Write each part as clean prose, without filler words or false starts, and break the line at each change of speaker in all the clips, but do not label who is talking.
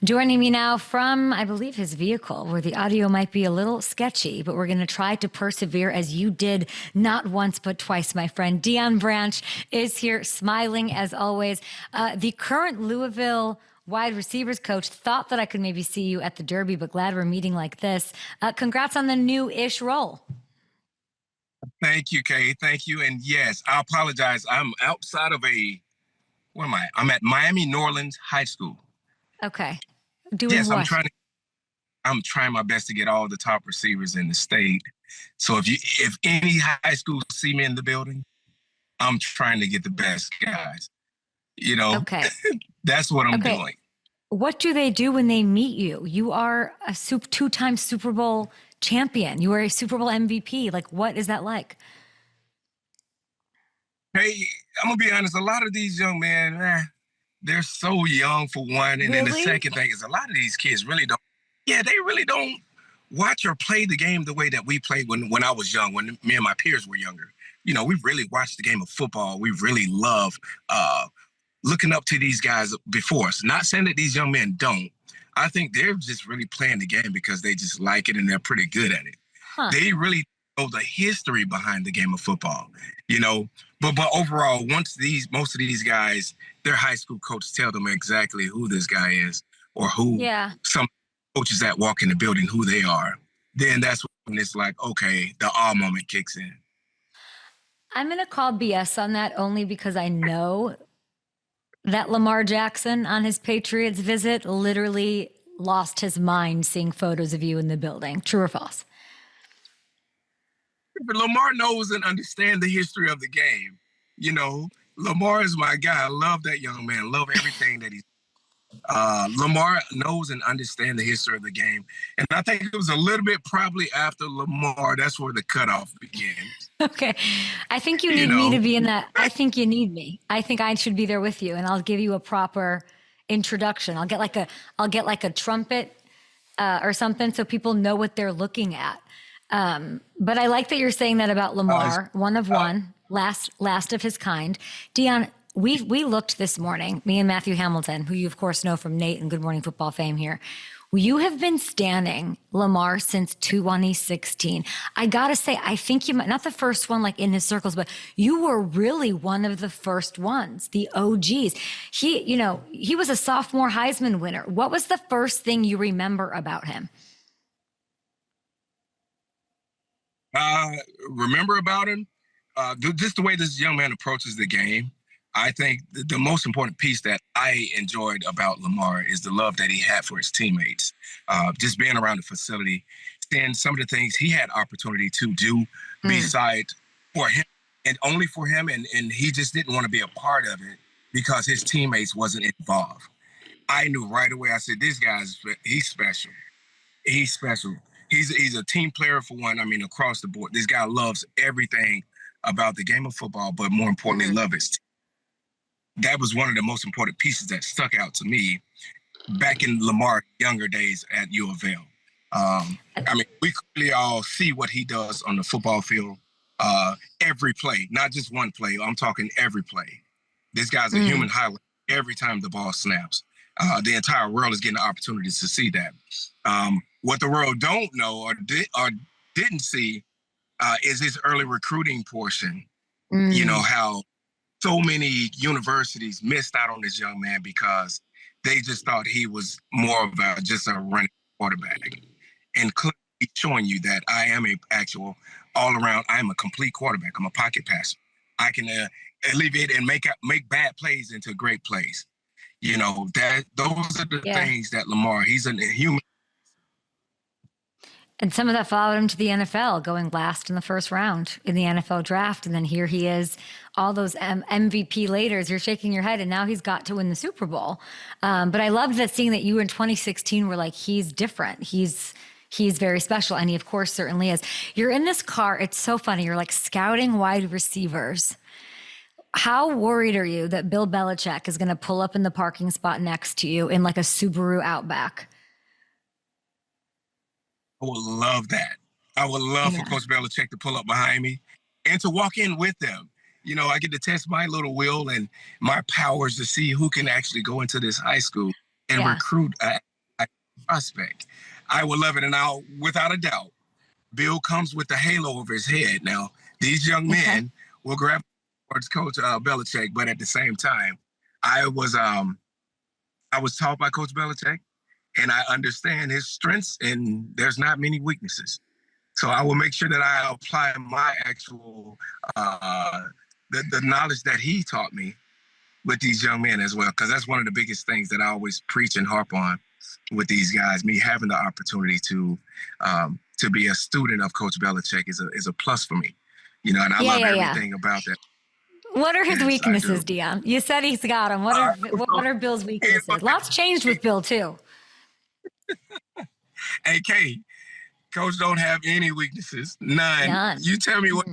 Joining me now from, I believe, his vehicle, where the audio might be a little sketchy, but we're going to try to persevere as you did not once but twice, my friend. Deion Branch is here, smiling as always. The current Louisville wide receivers coach thought that I could maybe see you at the Derby, but glad we're meeting like this. Congrats on the new-ish role.
Thank you, Kay. Thank you. And yes, I apologize. I'm outside of where am I? I'm at Miami Norlands High School.
Okay. Doing
yes,
what?
I'm trying my best to get all the top receivers in the state. So if any high schools see me in the building, I'm trying to get the best guys.
Okay.
That's what I'm doing.
What do they do when they meet you? You are a two-time Super Bowl champion. You are a Super Bowl MVP. Like, what is that like?
Hey, I'm going to be honest. A lot of these young men, they're so young for one. And then the second thing is a lot of these kids really don't. Yeah, they really don't watch or play the game the way that we played when I was young, when me and my peers were younger. We really watched the game of football. We really love looking up to these guys before us. Not saying that these young men don't. I think they're just really playing the game because they just like it and they're pretty good at it. Huh. They really know the history behind the game of football, But overall, most of these guys, their high school coaches tell them exactly who this guy is or who some coaches that walk in the building, who they are. Then that's when it's like, okay, the awe moment kicks in.
I'm going to call BS on that only because I know that Lamar Jackson on his Patriots visit literally lost his mind seeing photos of you in the building. True or false?
But Lamar knows and understands the history of the game. Lamar is my guy. I love that young man. Love everything that he's. Lamar knows and understands the history of the game. And I think it was a little bit probably after Lamar, that's where the cutoff begins.
Okay. I think you need me to be in that. I think you need me. I think I should be there with you, and I'll give you a proper introduction. I'll get like a trumpet or something so people know what they're looking at. But I like that you're saying that about Lamar, one of one, last of his kind. Deion, we looked this morning, me and Matthew Hamilton, who you of course know from Nate and Good Morning Football fame here. You have been standing Lamar since 2016. I gotta say, I think you might, not the first one like in his circles, but you were really one of the first ones, the OGs. He was a sophomore Heisman winner. What was the first thing you remember about him?
Remember about him? Just the way this young man approaches the game. I think the most important piece that I enjoyed about Lamar is the love that he had for his teammates. Just being around the facility, seeing some of the things he had opportunity to do beside for him and only for him. And he just didn't want to be a part of it because his teammates wasn't involved. I knew right away. I said, this guy's, he's special. He's special. He's a team player for one. I mean, across the board, this guy loves everything about the game of football, but more importantly, love his team. That was one of the most important pieces that stuck out to me back in Lamar's younger days at U of L. I mean, we clearly all see what he does on the football field every play, not just one play. I'm talking every play. This guy's a human highlight every time the ball snaps. The entire world is getting the opportunity to see that. What the world don't know or didn't see is his early recruiting portion. How so many universities missed out on this young man because they just thought he was more of just a running quarterback. And clearly showing you that I am a actual all-around, I am a complete quarterback. I'm a pocket passer. I can alleviate and make bad plays into great plays. Those are the things that Lamar, he's a human.
And some of that followed him to the NFL, going last in the first round in the NFL draft. And then here he is, all those MVP later. You're shaking your head, and now he's got to win the Super Bowl. But I loved that seeing that you in 2016 were like, he's different. He's very special. And he, of course, certainly is. You're in this car. It's so funny. You're like scouting wide receivers. How worried are you that Bill Belichick is going to pull up in the parking spot next to you in like a Subaru Outback?
I would love that. I would love for Coach Belichick to pull up behind me and to walk in with them. I get to test my little will and my powers to see who can actually go into this high school and recruit prospect. I would love it. And now, without a doubt, Bill comes with the halo over his head. Now, these young men will grab towards Coach Belichick, but at the same time, I was taught by Coach Belichick, and I understand his strengths, and there's not many weaknesses. So I will make sure that I apply my actual the knowledge that he taught me with these young men as well, because that's one of the biggest things that I always preach and harp on with these guys. Me having the opportunity to be a student of Coach Belichick is a plus for me, you know, and I love everything about that.
What are his weaknesses, Deion? You said he's got them. What are Bill's weaknesses? Lots changed with Bill too.
Hey, Kay, Coach don't have any weaknesses. None. You tell me what.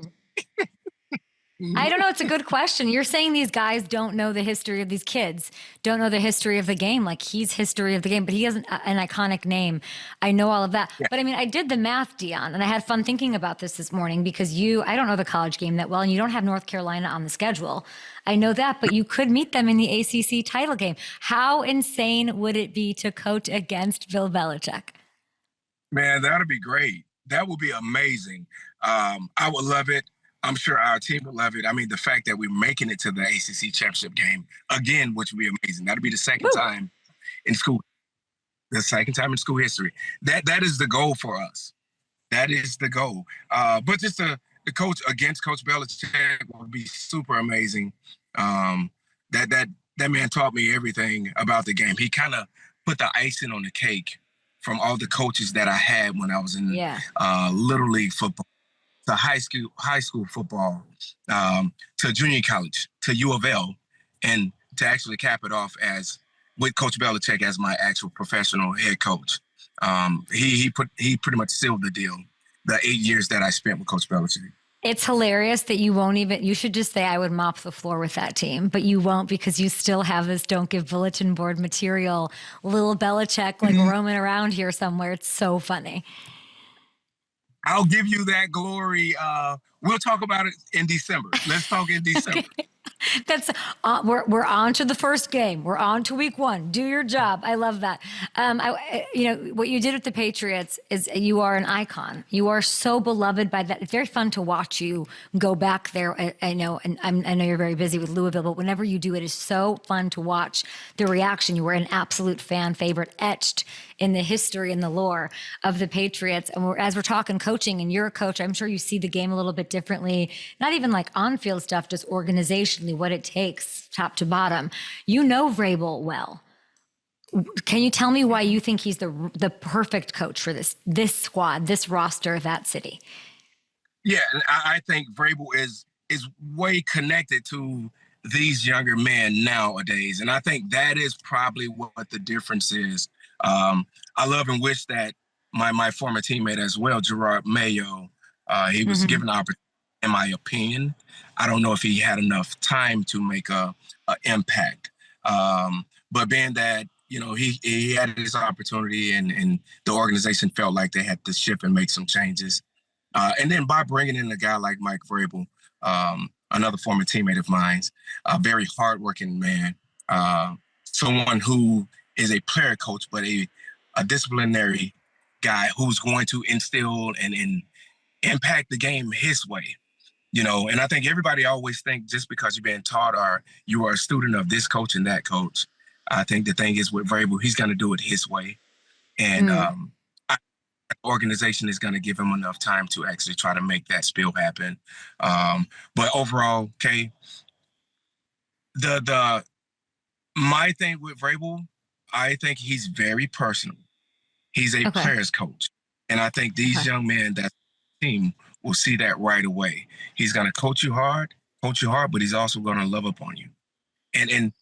I don't know. It's a good question. You're saying these guys don't know the history of these kids, don't know the history of the game. Like he's history of the game, but he has an iconic name. I know all of that. Yeah. But I mean, I did the math, Deion, and I had fun thinking about this morning because I don't know the college game that well, and you don't have North Carolina on the schedule. I know that, but you could meet them in the ACC title game. How insane would it be to coach against Bill Belichick?
Man, that would be great. That would be amazing. I would love it. I'm sure our team would love it. I mean, the fact that we're making it to the ACC championship game again, which would be amazing. That'll be the second time in school. The second time in school history. That is the goal for us. That is the goal. But just the coach against Coach Belichick would be super amazing. That man taught me everything about the game. He kind of put the icing on the cake from all the coaches that I had when I was in Little League football, to high school football, to junior college, to U of L, and to actually cap it off with Coach Belichick as my actual professional head coach. He pretty much sealed the deal, the 8 years that I spent with Coach Belichick.
It's hilarious that you should just say I would mop the floor with that team, but you won't because you still have this don't give bulletin board material, little Belichick like roaming around here somewhere. It's so funny.
I'll give you that glory. We'll talk about it in December. Let's talk in December.
Okay. That's we're on to the first game. We're on to week 1. Do your job. I love that. What you did with the Patriots is you are an icon. You are so beloved by that. It's very fun to watch you go back there. I know, and I know you're very busy with Louisville, but whenever you do, it is so fun to watch the reaction. You were an absolute fan favorite, etched in the history and the lore of the Patriots. And as we're talking coaching, and you're a coach, I'm sure you see the game a little bit differently. Not even like on-field stuff, just organizationally, what it takes top to bottom. You know Vrabel well. Can you tell me why you think he's the perfect coach for this squad, this roster, that city?
Yeah, I think Vrabel is way connected to these younger men nowadays. And I think that is probably what the difference is. I love and wish that my former teammate as well, Jerod Mayo, he was given an opportunity, in my opinion. I don't know if he had enough time to make a impact. But being that, he had his opportunity and the organization felt like they had to shift and make some changes. And then by bringing in a guy like Mike Vrabel, another former teammate of mine, a very hardworking man, someone who is a player coach, but a disciplinary guy who's going to instill and impact the game his way. And I think everybody always think just because you're being taught or you are a student of this coach and that coach, I think the thing is with Vrabel, he's going to do it his way. And the organization is going to give him enough time to actually try to make that spill happen. But overall, Kay, my thing with Vrabel, I think he's very personal. He's a player's coach. And I think these young men that team will see that right away. He's going to coach you hard, but he's also going to love upon you. And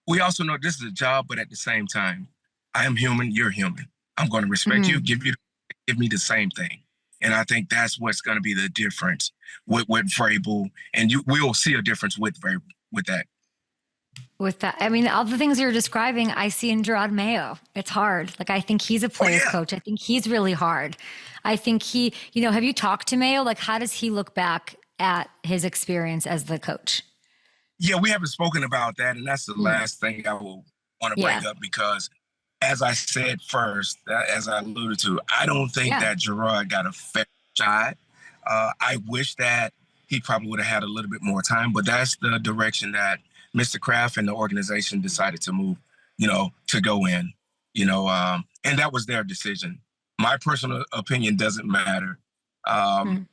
we also know this is a job, but at the same time, I am human, you're human. I'm going to respect you, give me the same thing. And I think that's what's going to be the difference with Vrabel. And we'll see a difference with Vrabel with that.
With that, I mean, all the things you're describing, I see in Jerod Mayo. It's hard. Like, I think he's a player's coach. I think he's really hard. I think have you talked to Mayo? Like, how does he look back at his experience as the coach?
Yeah, we haven't spoken about that. And that's the last thing I will want to bring up because as I said first, as I alluded to, I don't think
Yeah.
that Jerod got a fair shot. I wish that he probably would have had a little bit more time, but that's the direction that Mr. Kraft and the organization decided to move, to go in, and that was their decision. My personal opinion doesn't matter. And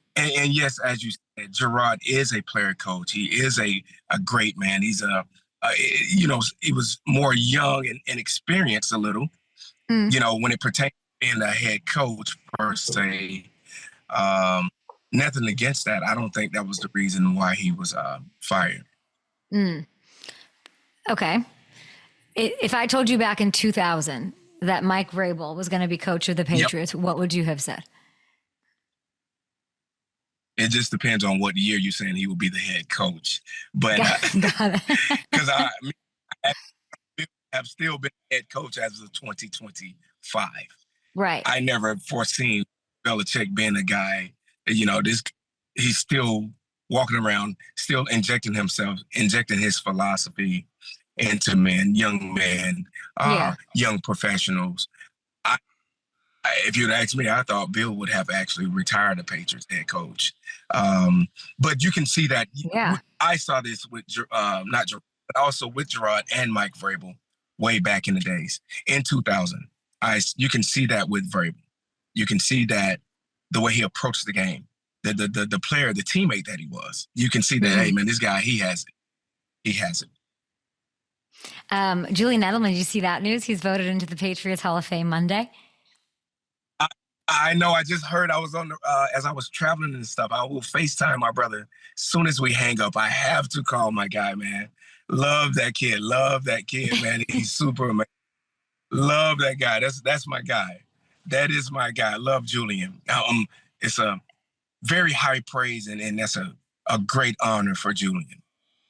yes, as you said, Jerod is a player coach. He is a great man. He's he was more young and experienced a little, when it pertains to being a head coach per se. Nothing against that. I don't think that was the reason why he was fired.
Okay. If I told you back in 2000 that Mike Vrabel was going to be coach of the Patriots, what would you have said?
It just depends on what year you're saying he will be the head coach. But
Got it.
because I have still been head coach as of 2025.
Right.
I never foreseen Belichick being a guy, he's still walking around, still injecting his philosophy into young men, young professionals. If you'd asked me, I thought Bill would have actually retired the Patriots head coach. But you can see that.
Yeah.
I saw this with, not Jerod, but also with Jerod and Mike Vrabel way back in the days. In 2000, you can see that with Vrabel. You can see that the way he approached the game, the player, the teammate that he was. You can see that, hey, man, this guy, he has it. He has it.
Julian Edelman, did you see that news? He's voted into the Patriots Hall of Fame Monday.
I know. I just heard. I was on as I was traveling and stuff. I will FaceTime my brother as soon as we hang up. I have to call my guy, man. Love that kid, man. He's super amazing. Love that guy. That's my guy. That is my guy. Love Julian. It's a very high praise, and that's a great honor for Julian.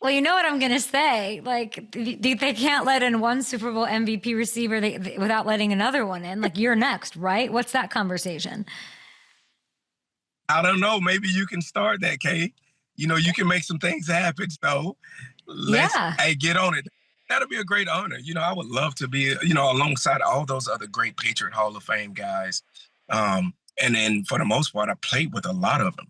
Well, you know what I'm going to say? Like, they can't let in one Super Bowl MVP receiver without letting another one in. Like, you're next, right? What's that conversation?
I don't know. Maybe you can start that, Kay. You can make some things happen. So hey, get on it. That'll be a great honor. I would love to be, alongside all those other great Patriot Hall of Fame guys. And then for the most part, I played with a lot of them,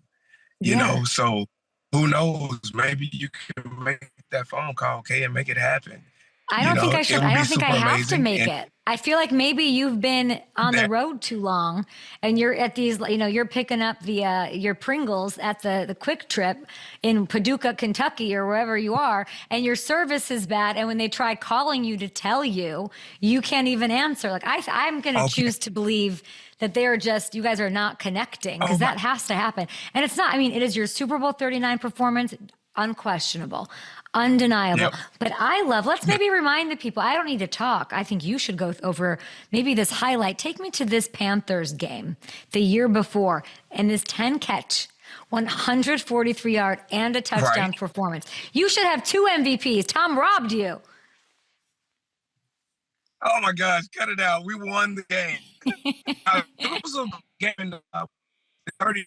so who knows? Maybe you can make that phone call, Kay, and make it happen.
I don't think I should. I don't think I have to make
it.
I feel like maybe you've been on the road too long, and you're at these, you're picking up your Pringles at the Quick Trip in Paducah, Kentucky, or wherever you are, and your service is bad. And when they try calling you to tell you, you can't even answer. Like I'm going to choose to believe that you guys are not connecting, because that has to happen. And it's not. I mean, it is your Super Bowl 39 performance, unquestionable. Undeniable. Yep. But let's maybe remind the people, I don't need to talk. I think you should go over maybe this highlight. Take me to this Panthers game the year before, and this 10-catch, 143-yard and a touchdown performance. You should have 2 MVPs. Tom robbed you.
Oh, my gosh. Cut it out. We won the game. It was a game in the 30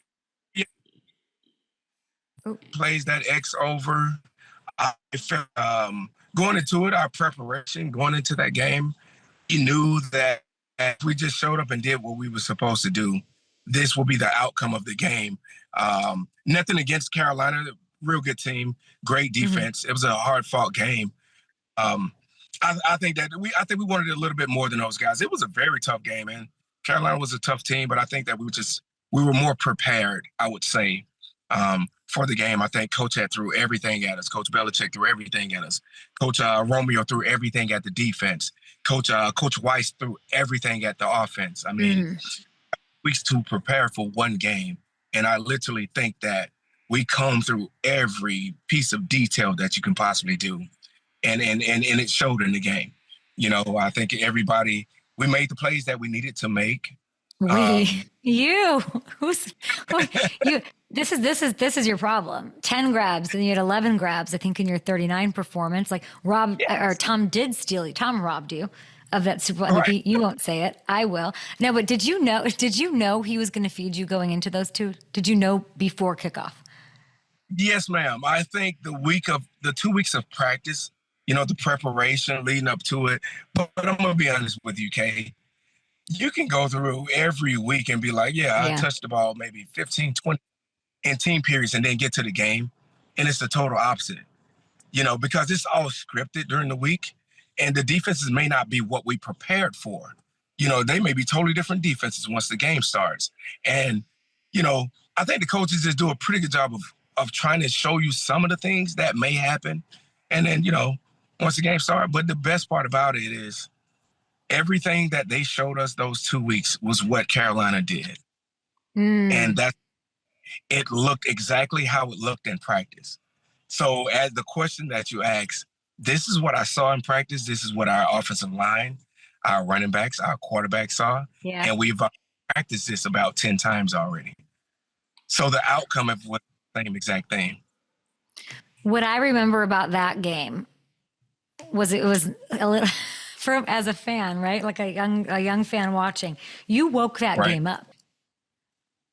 plays that X over. I felt going into it, our preparation, going into that game, we knew that if we just showed up and did what we were supposed to do, this will be the outcome of the game. Nothing against Carolina, real good team, great defense. It was a hard-fought game. I think we wanted a little bit more than those guys. It was a very tough game, man. Carolina was a tough team, but I think that we were more prepared, I would say, for the game. I think Coach had threw everything at us. Coach Belichick threw everything at us. Coach Romeo threw everything at the defense. Coach Weiss threw everything at the offense. I mean, weeks to prepare for one game, and I literally think that we combed through every piece of detail that you can possibly do, and it showed in the game. I think we made the plays that we needed to make.
You this is your problem. 10 grabs, and you had 11 grabs, I think, in your 39 performance. Like Tom did steal you. Tom robbed you of that Super Bowl MVP. You won't say it. I will. No, but did you know he was going to feed you going into those 2? Did you know before kickoff?
Yes, ma'am. I think the 2 weeks of practice, the preparation leading up to it. But I'm going to be honest with you, Kay. You can go through every week and be like, yeah, I touched the ball maybe 15, 20 in team periods and then get to the game. And it's the total opposite, because it's all scripted during the week. And the defenses may not be what we prepared for. They may be totally different defenses once the game starts. And, I think the coaches just do a pretty good job of trying to show you some of the things that may happen. And then, once the game starts. But the best part about it is everything that they showed us those 2 weeks was what Carolina did. And it looked exactly how it looked in practice. So as the question that you asked, this is what I saw in practice. This is what our offensive line, our running backs, our quarterback saw.
Yeah.
And we've practiced this about 10 times already. So the outcome was the same exact thing.
What I remember about that game was it was a little, as a fan, right? Like a young fan watching, you woke that game up.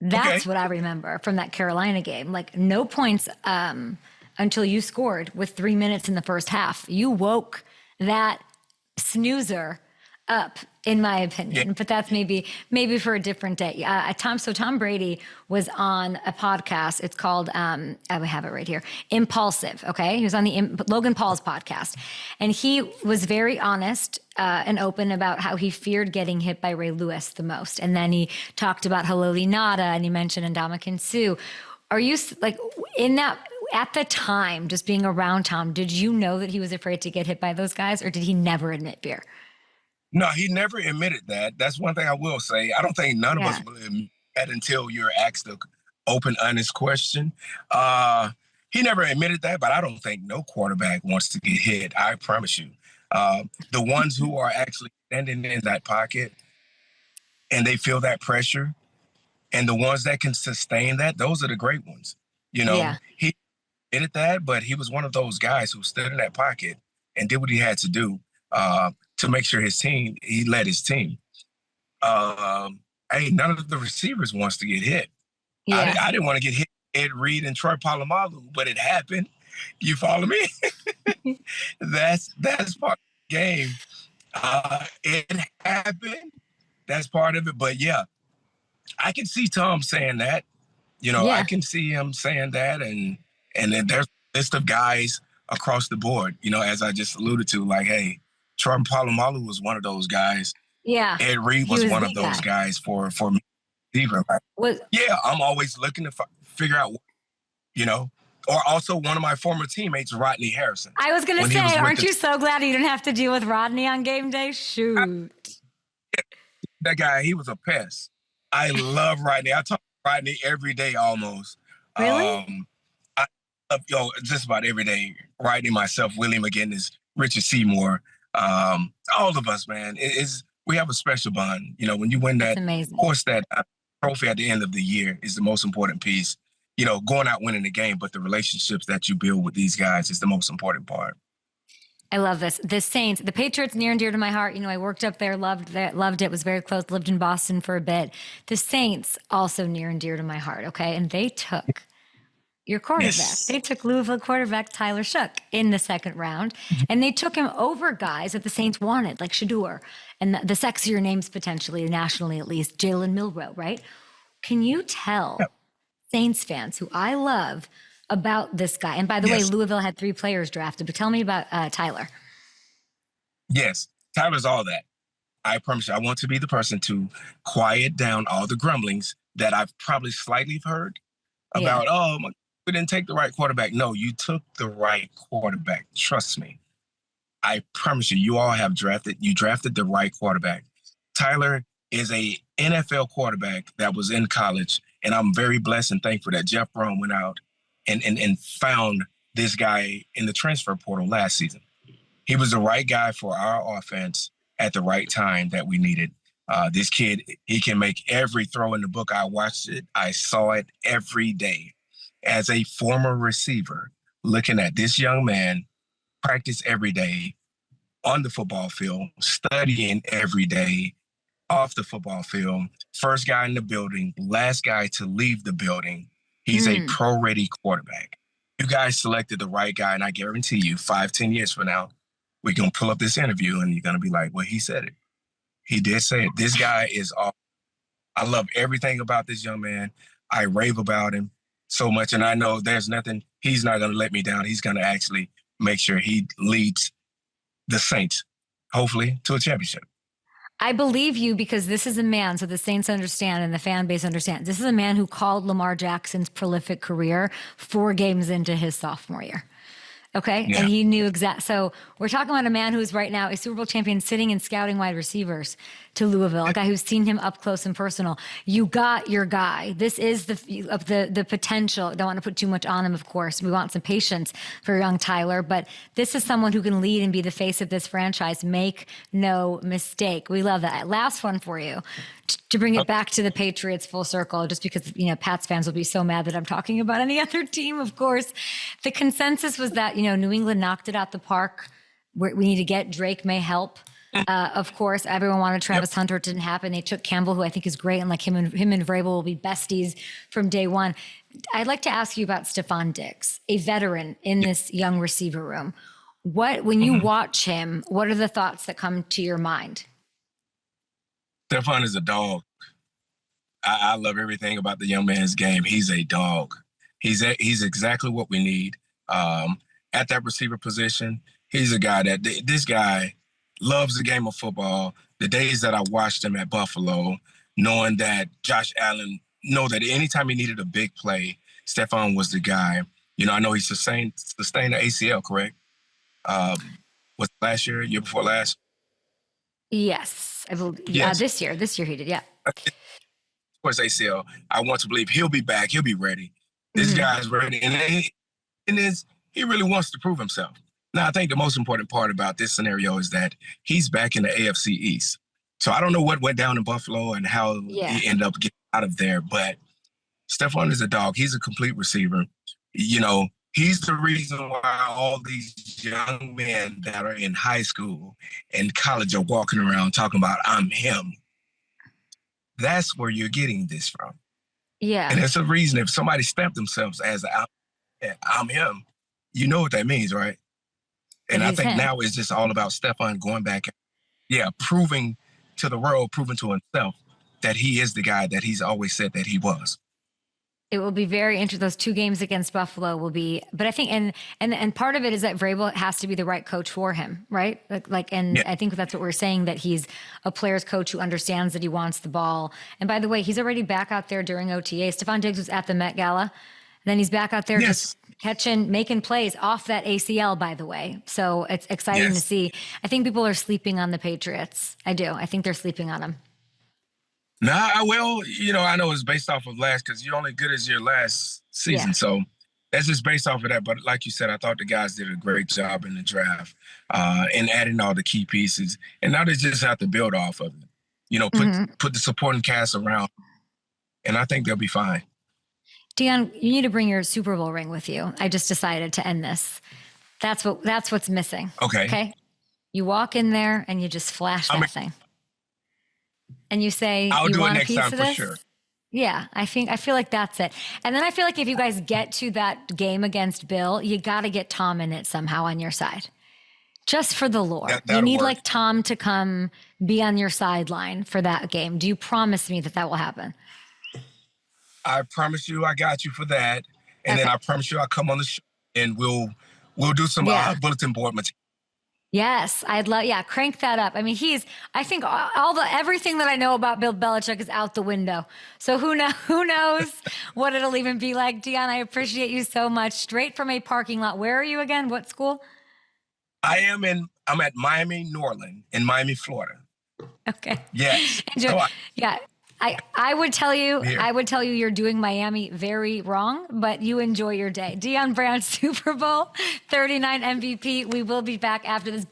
That's what I remember from that Carolina game. Like no points until you scored with 3 minutes in the first half. You woke that snoozer up, in my opinion. But that's maybe for a different day. Tom Brady was on a podcast. It's called, I have it right here, Impulsive, okay? He was on the Logan Paul's podcast. And he was very honest and open about how he feared getting hit by Ray Lewis the most. And then he talked about Halili Nada, and he mentioned Ndamukong Suh. Are you, like, in that, at the time, just being around Tom, did you know that he was afraid to get hit by those guys, or did he never admit fear?
No, he never admitted that. That's one thing I will say. I don't think none of us will admit that until you're asked an open, honest question. He never admitted that, but I don't think no quarterback wants to get hit. I promise you. The ones who are actually standing in that pocket and they feel that pressure, and the ones that can sustain that, those are the great ones. He admitted that, but he was one of those guys who stood in that pocket and did what he had to do to make sure he led his team. None of the receivers wants to get hit. Yeah. I didn't want to get hit, Ed Reed and Troy Polamalu, but it happened. You follow me? That's part of the game. It happened. That's part of it. But yeah, I can see Tom saying that. I can see him saying that, and then there's a list of guys across the board. As I just alluded to, like, hey, Troy Polamalu was one of those guys. Yeah. Ed Reed was one of those guys for me. I'm always looking to figure out, or also one of my former teammates, Rodney Harrison.
I was going to say, aren't you so glad you didn't have to deal with Rodney on game day? Shoot.
That guy, he was a pest. I love Rodney. I talk to Rodney every day almost.
Really?
I love, just about every day. Rodney, myself, Willie McGinnis, Richard Seymour, all of us, man. We have a special bond. When you win that, of course, that trophy at the end of the year is the most important piece. Going out winning the game, but the relationships that you build with these guys is the most important part.
I love this. The Saints, the Patriots, near and dear to my heart. I worked up there, loved it, was very close, lived in Boston for a bit. The Saints, also near and dear to my heart, okay? And they took your quarterback. Yes. They took Louisville quarterback Tyler Shough in the second round, and they took him over guys that the Saints wanted, like Shedeur, and the sexier names potentially, nationally at least, Jalen Milroe, right? Can you tell Saints fans, who I love, about this guy? And by the way, Louisville had 3 players drafted, but tell me about Tyler.
Yes, Tyler's all that. I promise you, I want to be the person to quiet down all the grumblings that I've probably slightly heard about, we didn't take the right quarterback. No, you took the right quarterback. Trust me. I promise you, you all have drafted the right quarterback. Tyler is a NFL quarterback that was in college, and I'm very blessed and thankful that Jeff Brown went out and found this guy in the transfer portal last season. He was the right guy for our offense at the right time that we needed. This kid, he can make every throw in the book. I watched it. I saw it every day. As a former receiver, looking at this young man practice every day on the football field, studying every day off the football field, first guy in the building, last guy to leave the building. He's a pro-ready quarterback. You guys selected the right guy, and I guarantee you 5-10 years from now, we're going to pull up this interview and you're going to be like, well, he said it. He did say it. This guy is awesome. I love everything about this young man. I rave about him so much. And I know there's nothing, he's not going to let me down. He's going to actually make sure he leads the Saints, hopefully, to a championship.
I believe you because this is a man, so the Saints understand and the fan base understands. This is a man who called Lamar Jackson's prolific career 4 games into his sophomore year. Okay. Yeah. And he knew so we're talking about a man who's right now a Super Bowl champion sitting and scouting wide receivers to Louisville, a guy who's seen him up close and personal. You got your guy. This is the potential. Don't want to put too much on him, of course. We want some patience for young Tyler, but this is someone who can lead and be the face of this franchise. Make no mistake. We love that. Last one for you. To bring it back to the Patriots full circle, just because, Pats fans will be so mad that I'm talking about any other team, of course. The consensus was that, New England knocked it out the park. We need to get Drake may help. Of course, everyone wanted Travis Hunter. It didn't happen. They took Campbell, who I think is great, and like him and Vrabel will be besties from day one. I'd like to ask you about Stefon Diggs, a veteran in this young receiver room. When you watch him, what are the thoughts that come to your mind?
Stefon is a dog. I love everything about the young man's game. He's a dog. He's exactly what we need at that receiver position. He's a guy this guy loves the game of football. The days that I watched him at Buffalo, knowing that Josh Allen, that anytime he needed a big play, Stefon was the guy. I know he sustained an ACL, correct? Was last year before last?
Yes, I believe. Yes. This year he did. Yeah.
Of course, ACL. I want to believe he'll be back. He'll be ready. This guy's ready, and he really wants to prove himself. Now, I think the most important part about this scenario is that he's back in the AFC East. So I don't know what went down in Buffalo and how he ended up getting out of there, but Stefon is a dog. He's a complete receiver. He's the reason why all these young men that are in high school and college are walking around talking about, I'm him. That's where you're getting this from.
Yeah.
And it's a reason if somebody stamped themselves as I'm him, you know what that means, right? And I think now it's just all about Stefon going back, proving to the world, proving to himself that he is the guy that he's always said that he was.
It will be very interesting. Those 2 games against Buffalo will be, but I think, and part of it is that Vrabel has to be the right coach for him, right? I think that's what we're saying, that he's a player's coach who understands that he wants the ball. And by the way, he's already back out there during OTA. Stefon Diggs was at the Met Gala. Then he's back out there just making plays off that ACL, by the way. So it's exciting to see. I think people are sleeping on the Patriots. I do. I think they're sleeping on them.
Nah, I know it's based off of because you're only good as your last season. Yeah. So that's just based off of that. But like you said, I thought the guys did a great job in the draft and adding all the key pieces. And now they just have to build off of it. Put the supporting cast around. And I think they'll be fine.
Deion, you need to bring your Super Bowl ring with you. I just decided to end this. That's what's missing. Okay. You walk in there and you just flash that thing. And you say,
I'll do it next time
for
sure.
Yeah, I feel like that's it. And then I feel like if you guys get to that game against Bill, you got to get Tom in it somehow on your side. Just for the lore. You need like Tom to come be on your sideline for that game. Do you promise me that will happen?
I promise you I got you for that. And then I promise you I'll come on the show and we'll do some bulletin board material.
Yes, I'd love. Yeah, crank that up. I mean, I think everything that I know about Bill Belichick is out the window. So who knows what it'll even be like. Deion, I appreciate you so much. Straight from a parking lot. Where are you again? What school?
I'm at Miami Norland in Miami, Florida.
Okay.
Yes.
I would tell you you're doing Miami very wrong, but you enjoy your day. Deion Branch, Super Bowl 39 MVP. We will be back after this.